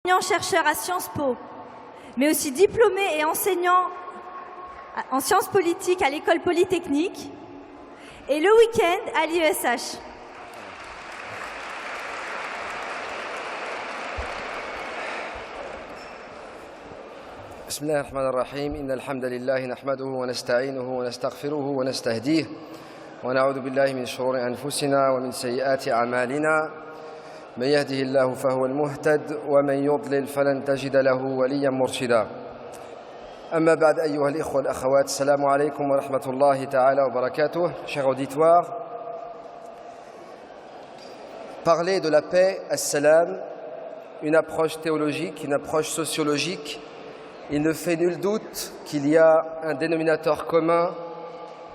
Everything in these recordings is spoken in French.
Enseignant-chercheur à Sciences Po, mais aussi diplômé et enseignant en sciences politiques à l'école polytechnique et le week-end à l'IESH. بسم الله الرحمن الرحيم إن الحمد لله نحمده ونستعينه ونستغفره ونستهديه ونعوذ بالله من شرور أنفسنا ومن سيئات أعمالنا من يهده الله فهو المهتد ومن يضلل فلن تجد له وليا مرشدا أما بعد أيها الإخوة والأخوات السلام عليكم ورحمة الله تعالى وبركاته. Chers auditoires, parler de la paix, as-salam, une approche théologique, une approche sociologique, il ne fait nul doute qu'il y a un dénominateur commun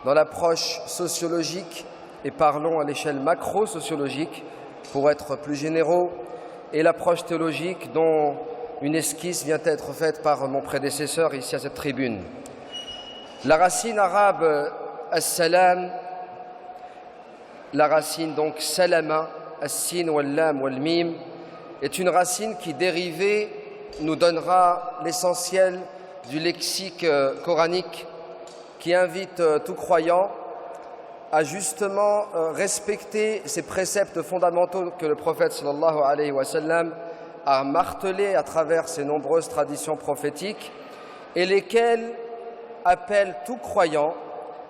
dans l'approche sociologique, et parlons à l'échelle macro-sociologique pour être plus généraux, et l'approche théologique dont une esquisse vient d'être faite par mon prédécesseur ici à cette tribune. La racine arabe as-salam, la racine donc salama, as-sin wal-lam wal-mim, est une racine qui dérivée nous donnera l'essentiel du lexique coranique qui invite tout croyant à justement respecter ces préceptes fondamentaux que le prophète sallallahu alayhi wa sallam a martelés à travers ses nombreuses traditions prophétiques et lesquelles appellent tout croyant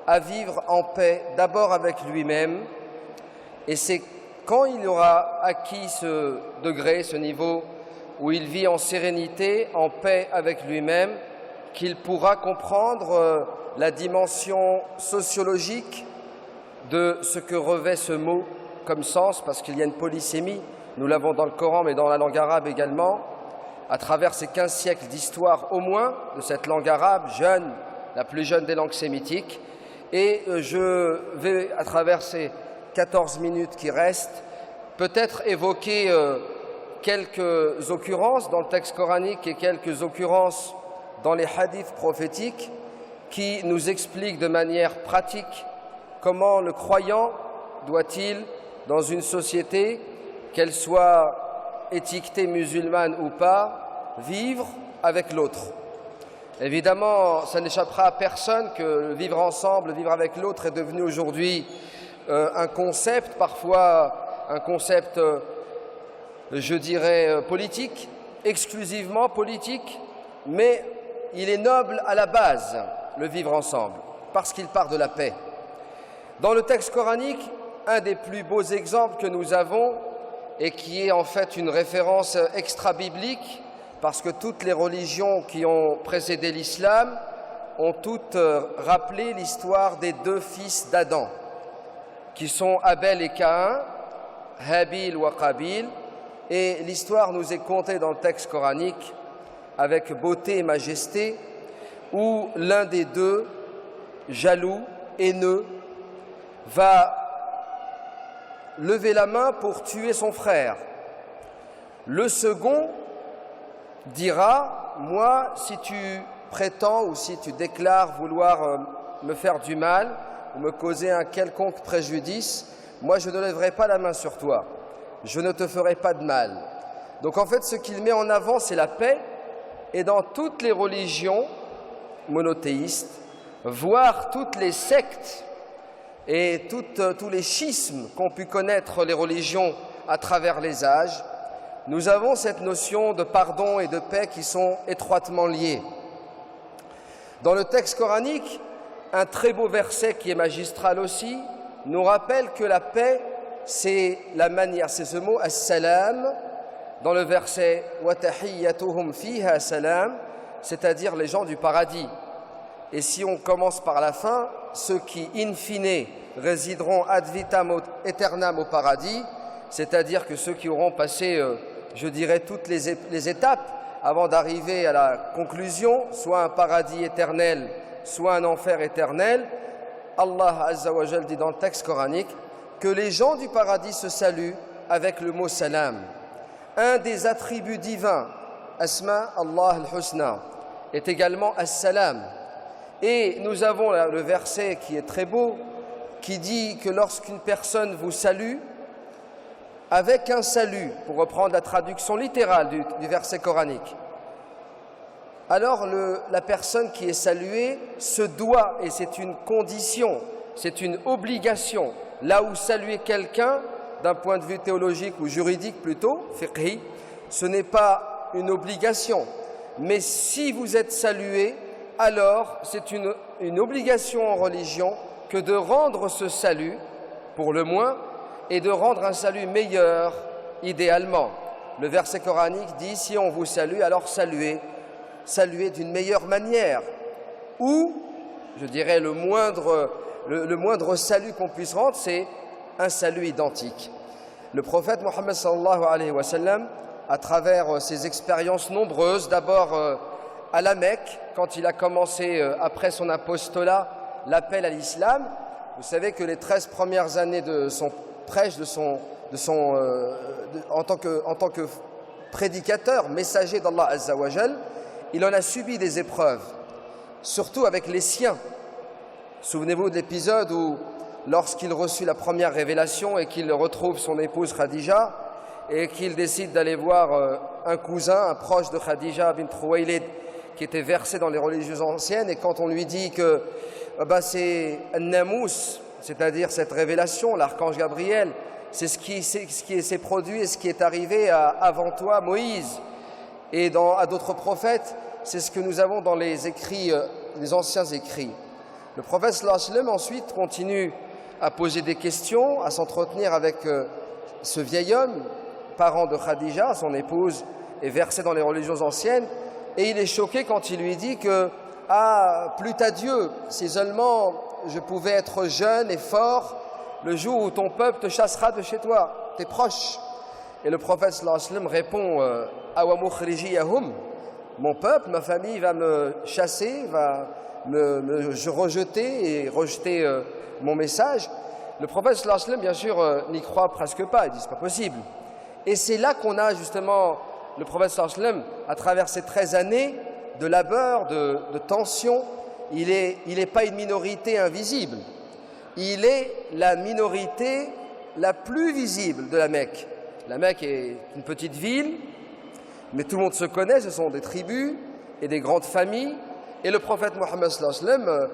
à vivre en paix d'abord avec lui-même, et c'est quand il aura acquis ce degré, ce niveau où il vit en sérénité, en paix avec lui-même, qu'il pourra comprendre la dimension sociologique de ce que revêt ce mot comme sens, parce qu'il y a une polysémie, nous l'avons dans le Coran, mais dans la langue arabe également, à travers ces 15 siècles d'histoire au moins de cette langue arabe, jeune, la plus jeune des langues sémitiques. Et je vais, à travers ces 14 minutes qui restent, peut-être évoquer quelques occurrences dans le texte coranique et quelques occurrences dans les hadiths prophétiques qui nous expliquent de manière pratique comment le croyant doit-il, dans une société, qu'elle soit étiquetée musulmane ou pas, vivre avec l'autre. Évidemment, ça n'échappera à personne que le vivre ensemble, le vivre avec l'autre est devenu aujourd'hui un concept, parfois un concept je dirais politique, exclusivement politique, mais il est noble à la base, le vivre ensemble, parce qu'il part de la paix. Dans le texte coranique, un des plus beaux exemples que nous avons, et qui est en fait une référence extra-biblique, parce que toutes les religions qui ont précédé l'islam ont toutes rappelé l'histoire des deux fils d'Adam, qui sont Abel et Caïn, Habil ou Qabil. Et l'histoire nous est contée dans le texte coranique avec beauté et majesté, où l'un des deux, jaloux, haineux, va lever la main pour tuer son frère. Le second dira, moi, si tu prétends ou si tu déclares vouloir me faire du mal ou me causer un quelconque préjudice, moi je ne lèverai pas la main sur toi. Je ne te ferai pas de mal. Donc en fait, ce qu'il met en avant, c'est la paix. Et dans toutes les religions monothéistes, voire toutes les sectes et tous les schismes qu'ont pu connaître les religions à travers les âges, nous avons cette notion de pardon et de paix qui sont étroitement liées. Dans le texte coranique, un très beau verset qui est magistral aussi, nous rappelle que la paix, c'est la manière, c'est ce mot as-salam dans le verset wa tahiyyatuhum fiha salam, c'est-à-dire les gens du paradis. Et si on commence par la fin, ceux qui in fine résideront ad vitam aeternam au paradis, c'est-à-dire que ceux qui auront passé, je dirais, toutes les étapes avant d'arriver à la conclusion, soit un paradis éternel, soit un enfer éternel, Allah Azza wa Jal dit dans le texte coranique que les gens du paradis se saluent avec le mot salam. Un des attributs divins, Asma Allah al-Husna, est également as-salam. Et nous avons là le verset qui est très beau, qui dit que lorsqu'une personne vous salue, avec un salut, pour reprendre la traduction littérale du verset coranique, alors la personne qui est saluée se doit, et c'est une condition, c'est une obligation, là où saluer quelqu'un, d'un point de vue théologique ou juridique plutôt, fiqhi, ce n'est pas une obligation. Mais si vous êtes salué, alors c'est une obligation en religion que de rendre ce salut, pour le moins, et de rendre un salut meilleur, idéalement. Le verset coranique dit, si on vous salue, alors saluez d'une meilleure manière. Ou, je dirais, le moindre salut qu'on puisse rendre, c'est un salut identique. Le prophète Mohammed sallallahu alayhi wa sallam, à travers ses expériences nombreuses, d'abord à la Mecque, quand il a commencé, après son apostolat, l'appel à l'islam. Vous savez que les 13 premières années de son prêche, en tant que prédicateur, messager d'Allah Azza wa Jal, il en a subi des épreuves, surtout avec les siens. Souvenez-vous de l'épisode où, lorsqu'il reçut la première révélation et qu'il retrouve son épouse Khadija, et qu'il décide d'aller voir un cousin, un proche de Khadija bint Khuwaylid, qui était versé dans les religions anciennes, et quand on lui dit que c'est Namous, c'est-à-dire cette révélation, l'archange Gabriel, c'est ce qui s'est produit et ce qui est arrivé avant toi, Moïse, et à d'autres prophètes, c'est ce que nous avons dans les écrits, les anciens écrits. Le prophète sallallahu alayhi wa sallam ensuite continue à poser des questions, à s'entretenir avec ce vieil homme, parent de Khadija, son épouse, est versé dans les religions anciennes, et il est choqué quand il lui dit que « Ah, plût à Dieu, si seulement je pouvais être jeune et fort le jour où ton peuple te chassera de chez toi, tes proches. » Et le prophète sallallahu alayhi wa sallam répond « Awa mukhrijiyahum » mon peuple, ma famille va me chasser, va me rejeter et rejeter mon message. Le prophète sallallahu alayhi wa sallam, bien sûr, n'y croit presque pas, il dit « c'est pas possible ». Et c'est là qu'on a justement le prophète sallallahu alayhi wa sallam, à travers ces 13 années de labeur, de tension, il est pas une minorité invisible. Il est la minorité la plus visible de la Mecque. La Mecque est une petite ville, mais tout le monde se connaît, ce sont des tribus et des grandes familles. Et le prophète Mohammed sallallahu alayhi wa sallam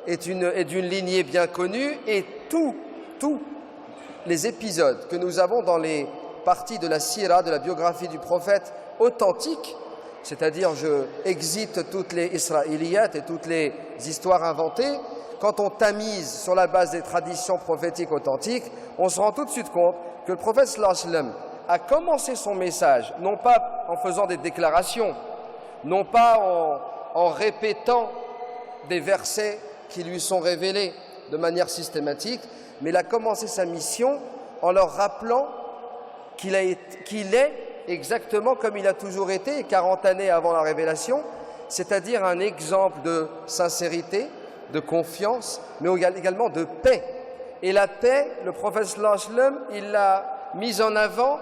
est d'une lignée bien connue, et tous les épisodes que nous avons dans les partie de la sira, de la biographie du prophète authentique, c'est-à-dire je exite toutes les israéliyat et toutes les histoires inventées, quand on tamise sur la base des traditions prophétiques authentiques, on se rend tout de suite compte que le prophète sallallahu alayhi wa sallam a commencé son message, non pas en faisant des déclarations, non pas en répétant des versets qui lui sont révélés de manière systématique, mais il a commencé sa mission en leur rappelant qu'il est exactement comme il a toujours été, 40 années avant la révélation, c'est-à-dire un exemple de sincérité, de confiance, mais également de paix. Et la paix, le prophète sallallahu alayhi wa sallam, il l'a mise en avant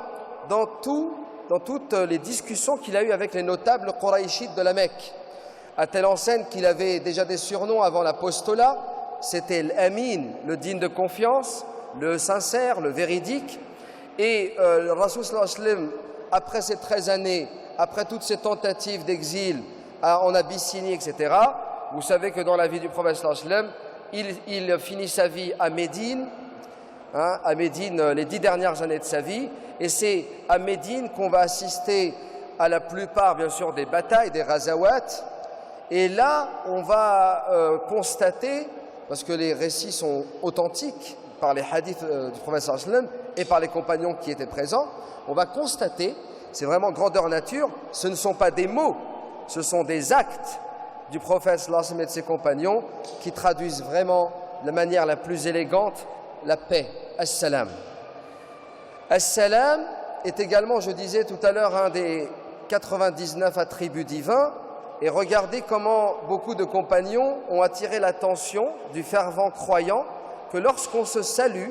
dans toutes les discussions qu'il a eues avec les notables Quraïchites de la Mecque, à telle enseigne qu'il avait déjà des surnoms avant l'apostolat. C'était l'Amin, le digne de confiance, le sincère, le véridique. Et le Rasoul sallallahu alayhi wa sallam, après ces 13 années, après toutes ces tentatives d'exil en Abyssinie, etc., vous savez que dans la vie du prophète sallallahu alayhi wa sallam, il finit sa vie à Médine, à Médine les 10 dernières années de sa vie, et c'est à Médine qu'on va assister à la plupart, bien sûr, des batailles, des ghazawat, et là, on va constater, parce que les récits sont authentiques, par les hadiths du prophète sallallahu alayhi wa sallam et par les compagnons qui étaient présents, on va constater, c'est vraiment grandeur nature, ce ne sont pas des mots, ce sont des actes du prophète sallallahu alayhi wa sallam et de ses compagnons qui traduisent vraiment de la manière la plus élégante la paix, as-salam. As-salam est également, je disais tout à l'heure, un des 99 attributs divins, et regardez comment beaucoup de compagnons ont attiré l'attention du fervent croyant que lorsqu'on se salue,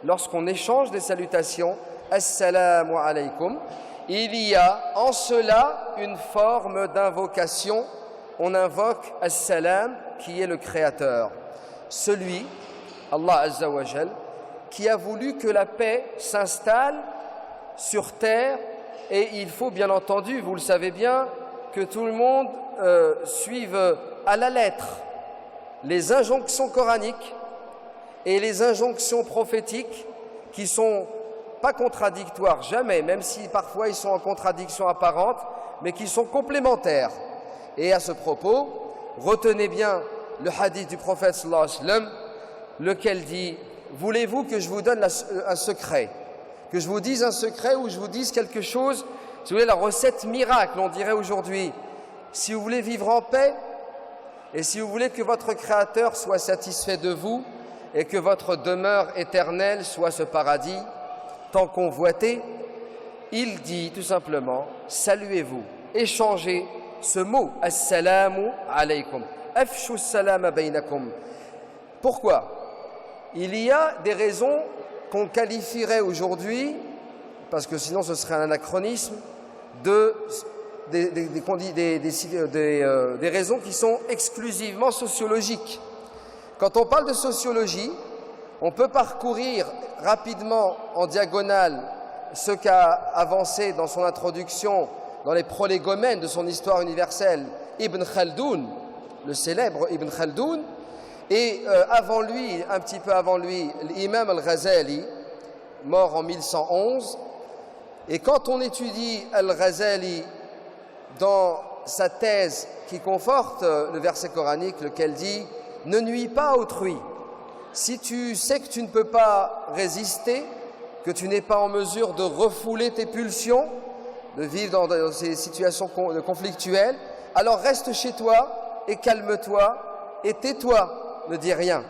lorsqu'on échange des salutations, assalamu alaykum, il y a en cela une forme d'invocation. On invoque as-salam, qui est le Créateur, celui, Allah Azza wa Jal, qui a voulu que la paix s'installe sur terre, et il faut bien entendu, vous le savez bien, que tout le monde suive à la lettre les injonctions coraniques et les injonctions prophétiques qui sont pas contradictoires jamais, même si parfois ils sont en contradiction apparente, mais qui sont complémentaires. Et à ce propos, retenez bien le hadith du prophète sallallahu alayhi wa sallam, lequel dit: voulez-vous que je vous donne un secret, que je vous dise un secret ou je vous dise quelque chose, si vous voulez, la recette miracle, on dirait aujourd'hui. Si vous voulez vivre en paix et si vous voulez que votre Créateur soit satisfait de vous et que votre demeure éternelle soit ce paradis tant convoité, il dit tout simplement: saluez-vous, échangez ce mot, assalamu alaykum, afshu salama baynakum. Pourquoi? Il y a des raisons qu'on qualifierait aujourd'hui, parce que sinon ce serait un anachronisme, des raisons qui sont exclusivement sociologiques. Quand on parle de sociologie, on peut parcourir rapidement en diagonale ce qu'a avancé dans son introduction, dans les prolégomènes de son histoire universelle, Ibn Khaldoun, le célèbre Ibn Khaldoun, et avant lui, un petit peu avant lui, l'imam al-Ghazali, mort en 1111. Et quand on étudie al-Ghazali dans sa thèse qui conforte le verset coranique, lequel dit « Ne nuis pas à autrui ». Si tu sais que tu ne peux pas résister, que tu n'es pas en mesure de refouler tes pulsions, de vivre dans ces situations conflictuelles, alors reste chez toi et calme-toi et tais-toi. Ne dis rien.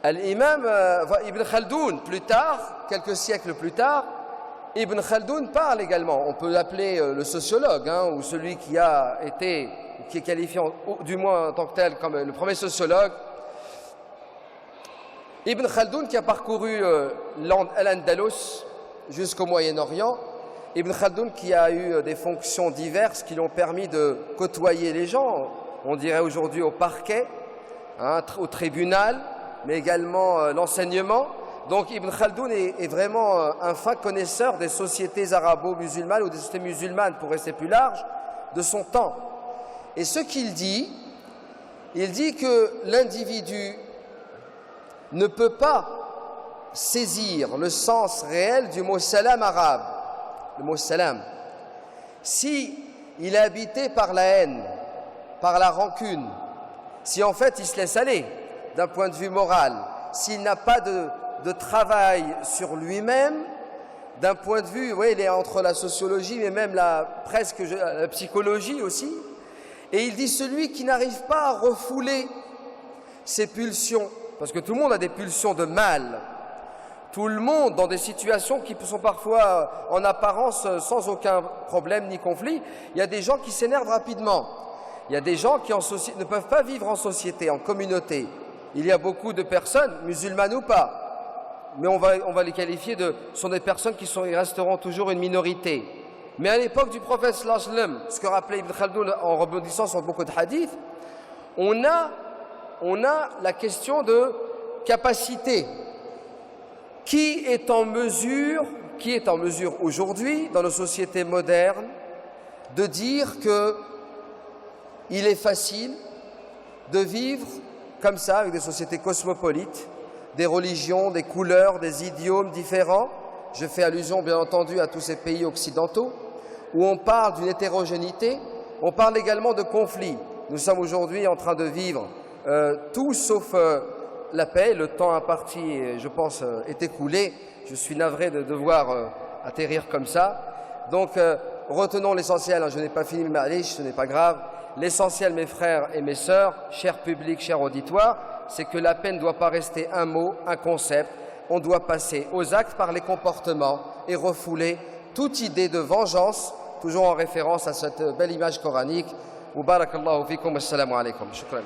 L'imam Ibn Khaldoun, plus tard, quelques siècles plus tard, Ibn Khaldoun parle également, on peut l'appeler le sociologue, ou celui qui a été, qui est qualifié du moins en tant que tel comme le premier sociologue. Ibn Khaldoun qui a parcouru l'Andalus jusqu'au Moyen-Orient, Ibn Khaldoun qui a eu des fonctions diverses qui lui ont permis de côtoyer les gens, on dirait aujourd'hui au parquet, au tribunal, mais également l'enseignement. Donc Ibn Khaldoun est vraiment un fin connaisseur des sociétés arabo-musulmanes ou des sociétés musulmanes, pour rester plus large, de son temps. Et ce qu'il dit, il dit que l'individu ne peut pas saisir le sens réel du mot salam arabe, le mot salam, si il est habité par la haine, par la rancune, si en fait il se laisse aller d'un point de vue moral, s'il n'a pas de travail sur lui-même, d'un point de vue, vous voyez, il est entre la sociologie mais même presque la psychologie aussi, et il dit celui qui n'arrive pas à refouler ses pulsions, parce que tout le monde a des pulsions de mal, tout le monde dans des situations qui sont parfois en apparence sans aucun problème ni conflit, il y a des gens qui s'énervent rapidement. Il y a des gens qui ne peuvent pas vivre en société, en communauté. Il y a beaucoup de personnes, musulmanes ou pas, mais on va les qualifier sont des personnes qui resteront toujours une minorité. Mais à l'époque du prophète sallallahu alayhi wa sallam, ce que rappelait Ibn Khaldoun en rebondissant sur beaucoup de hadiths, on a la question de capacité. Qui est en mesure aujourd'hui, dans nos sociétés modernes, de dire que il est facile de vivre comme ça, avec des sociétés cosmopolites, des religions, des couleurs, des idiomes différents. Je fais allusion, bien entendu, à tous ces pays occidentaux, où on parle d'une hétérogénéité, on parle également de conflits. Nous sommes aujourd'hui en train de vivre tout sauf la paix. Le temps imparti, je pense, est écoulé. Je suis navré de devoir atterrir comme ça. Donc, retenons l'essentiel. Je n'ai pas fini ma liste, ce n'est pas grave. L'essentiel, mes frères et mes sœurs, cher public, cher auditoire, c'est que la paix ne doit pas rester un mot, un concept. On doit passer aux actes par les comportements et refouler toute idée de vengeance, toujours en référence à cette belle image coranique. Wa barakallahu fikum, assalamu alaikum. Shukran.